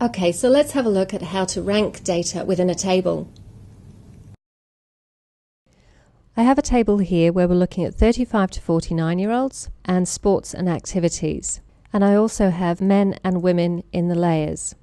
Okay, so let's have a look at how to rank data within a table. I have a table here where we're looking at 35 to 49-year-olds and sports and activities. And I also have men and women in the layers.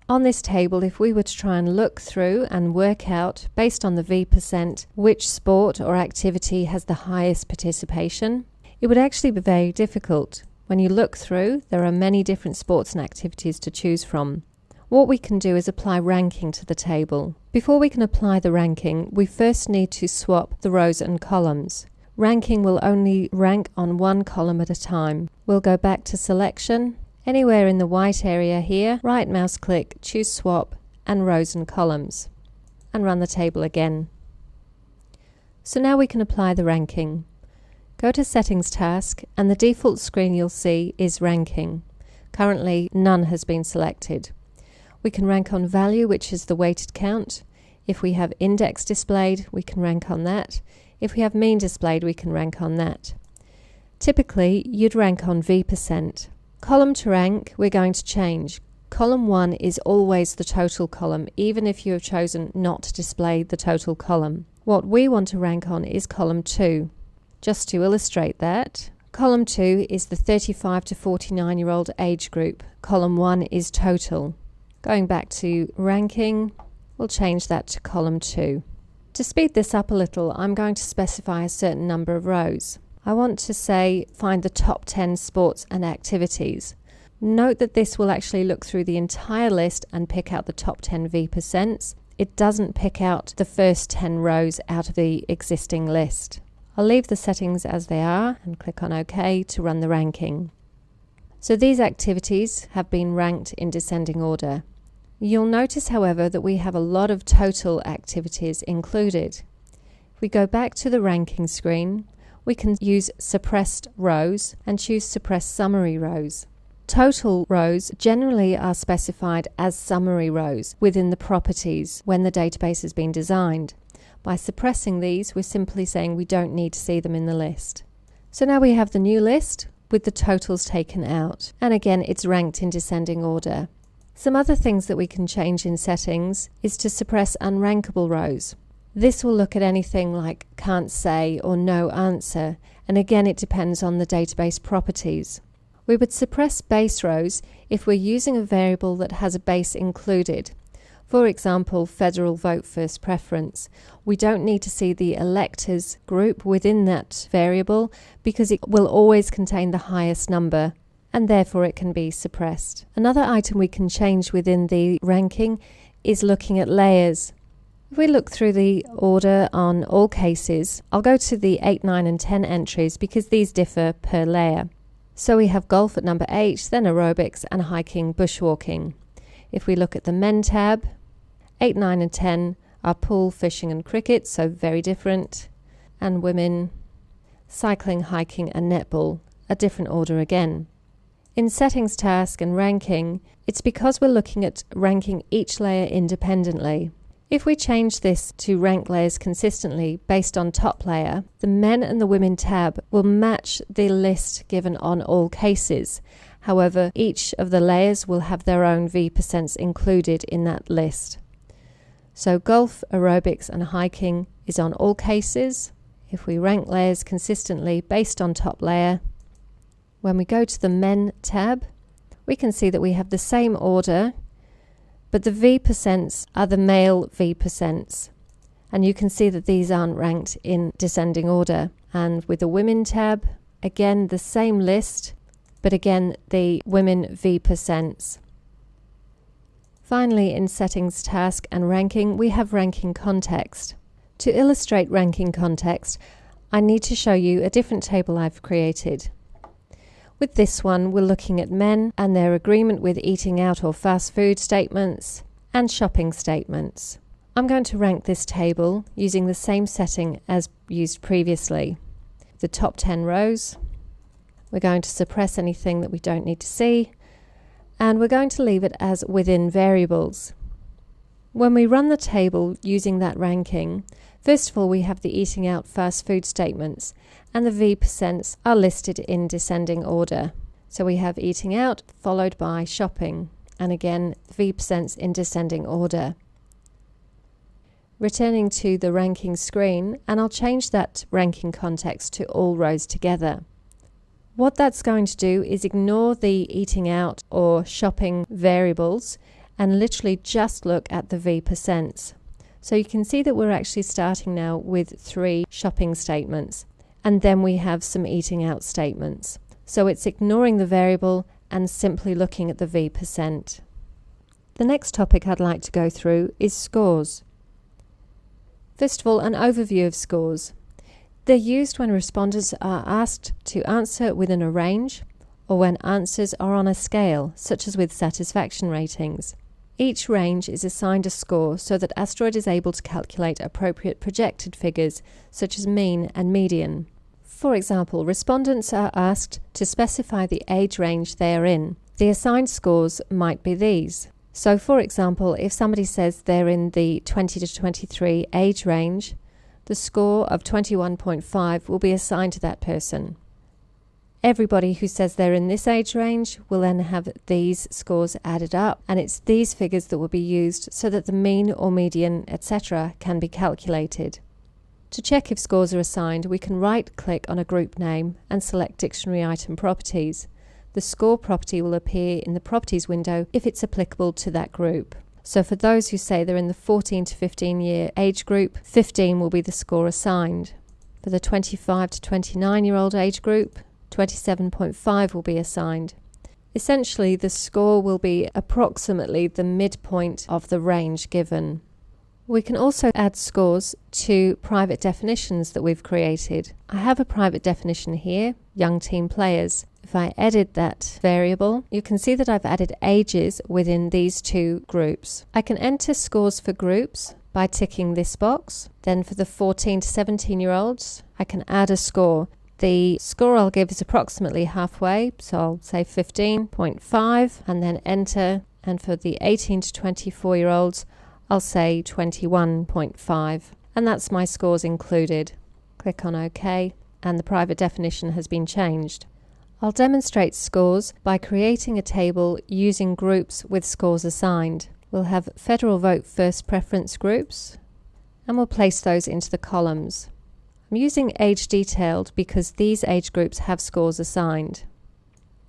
On this table, if we were to try and look through and work out, based on the V%, which sport or activity has the highest participation, it would actually be very difficult. When you look through, there are many different sports and activities to choose from. What we can do is apply ranking to the table. Before we can apply the ranking, we first need to swap the rows and columns. Ranking will only rank on one column at a time. We'll go back to selection. Anywhere in the white area here, right mouse click, choose swap and rows and columns, and run the table again. So now we can apply the ranking. Go to Settings task, and the default screen you'll see is ranking. Currently none has been selected. We can rank on value, which is the weighted count. If we have index displayed, we can rank on that. If we have mean displayed, we can rank on that. Typically, you'd rank on V%. Column to rank, we're going to change. Column 1 is always the total column, even if you have chosen not to display the total column. What we want to rank on is column 2. Just to illustrate that, column 2 is the 35 to 49-year-old age group. Column 1 is total. Going back to ranking, we'll change that to column 2. To speed this up a little, I'm going to specify a certain number of rows. I want to say find the top 10 sports and activities. Note that this will actually look through the entire list and pick out the top 10 V%. It doesn't pick out the first 10 rows out of the existing list. I'll leave the settings as they are and click on OK to run the ranking. So these activities have been ranked in descending order. You'll notice, however, that we have a lot of total activities included. If we go back to the ranking screen, we can use suppressed rows and choose suppress summary rows. Total rows generally are specified as summary rows within the properties when the database has been designed. By suppressing these, we're simply saying we don't need to see them in the list. So now we have the new list with the totals taken out, and again it's ranked in descending order. Some other things that we can change in settings is to suppress unrankable rows. This will look at anything like can't say or no answer, and again it depends on the database properties. We would suppress base rows if we're using a variable that has a base included. For example, federal vote first preference. We don't need to see the electors group within that variable because it will always contain the highest number, and therefore it can be suppressed. Another item we can change within the ranking is looking at layers. If we look through the order on all cases, I'll go to the 8, 9 and 10 entries because these differ per layer. So we have golf at number 8, then aerobics and hiking, bushwalking. If we look at the men tab, 8, 9 and 10 are pool, fishing and cricket, so very different. And women, cycling, hiking and netball, a different order again. In settings task and ranking, it's because we're looking at ranking each layer independently. If we change this to rank layers consistently based on top layer, the men and the women tab will match the list given on all cases. However, each of the layers will have their own V% included in that list. So golf, aerobics and hiking is on all cases. If we rank layers consistently based on top layer, when we go to the men tab, we can see that we have the same order, but the V% are the male V%. And you can see that these aren't ranked in descending order. And with the women tab, again the same list, but again the women V%. Finally, in settings task and ranking, we have ranking context. To illustrate ranking context, I need to show you a different table I've created. With this one, we're looking at men and their agreement with eating out or fast food statements and shopping statements. I'm going to rank this table using the same setting as used previously. The top 10 rows. We're going to suppress anything that we don't need to see, and we're going to leave it as within variables. When we run the table using that ranking, first of all we have the eating out fast food statements, and the V% are listed in descending order. So we have eating out followed by shopping, and again V% in descending order. Returning to the ranking screen, and I'll change that ranking context to all rows together. What that's going to do is ignore the eating out or shopping variables and literally just look at the V%. So you can see that we're actually starting now with 3 shopping statements, and then we have some eating out statements. So it's ignoring the variable and simply looking at the V%. The next topic I'd like to go through is scores. First of all, an overview of scores. They're used when respondents are asked to answer within a range or when answers are on a scale, such as with satisfaction ratings. Each range is assigned a score so that Asteroid is able to calculate appropriate projected figures, such as mean and median. For example, respondents are asked to specify the age range they are in. The assigned scores might be these. So, for example, if somebody says they're in the 20 to 23 age range, the score of 21.5 will be assigned to that person. Everybody who says they're in this age range will then have these scores added up, and it's these figures that will be used so that the mean or median, etc., can be calculated. To check if scores are assigned, we can right-click on a group name and select Dictionary Item Properties. The score property will appear in the Properties window if it's applicable to that group. So for those who say they're in the 14 to 15 year age group, 15 will be the score assigned. For the 25 to 29-year-old age group, 27.5 will be assigned. Essentially, the score will be approximately the midpoint of the range given. We can also add scores to private definitions that we've created. I have a private definition here, young team players. If I edit that variable, you can see that I've added ages within these 2 groups. I can enter scores for groups by ticking this box. Then for the 14 to 17-year-olds, I can add a score. The score I'll give is approximately halfway, so I'll say 15.5 and then enter. And for the 18 to 24-year-olds, I'll say 21.5. And that's my scores included. Click on OK, and the private definition has been changed. I'll demonstrate scores by creating a table using groups with scores assigned. We'll have federal vote first preference groups, and we'll place those into the columns. I'm using age detailed because these age groups have scores assigned.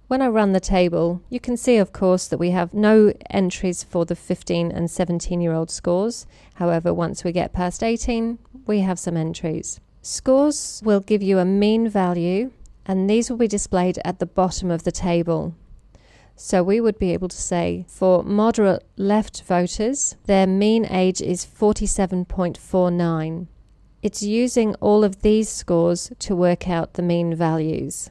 When I run the table, you can see, of course, that we have no entries for the 15 and 17-year-old scores. However, once we get past 18, we have some entries. Scores will give you a mean value, and these will be displayed at the bottom of the table. So we would be able to say for moderate left voters, their mean age is 47.49. It's using all of these scores to work out the mean values.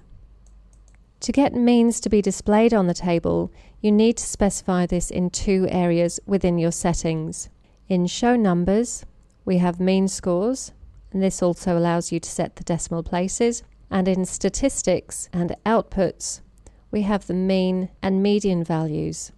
To get means to be displayed on the table, you need to specify this in 2 areas within your settings. In Show Numbers, we have mean scores, and this also allows you to set the decimal places. And in Statistics and Outputs, we have the mean and median values.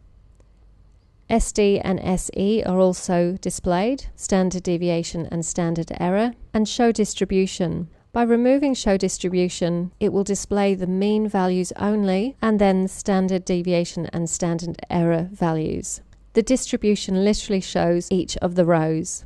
SD and SE are also displayed, standard deviation and standard error, and Show Distribution. By removing Show Distribution, it will display the mean values only, and then standard deviation and standard error values. The distribution literally shows each of the rows.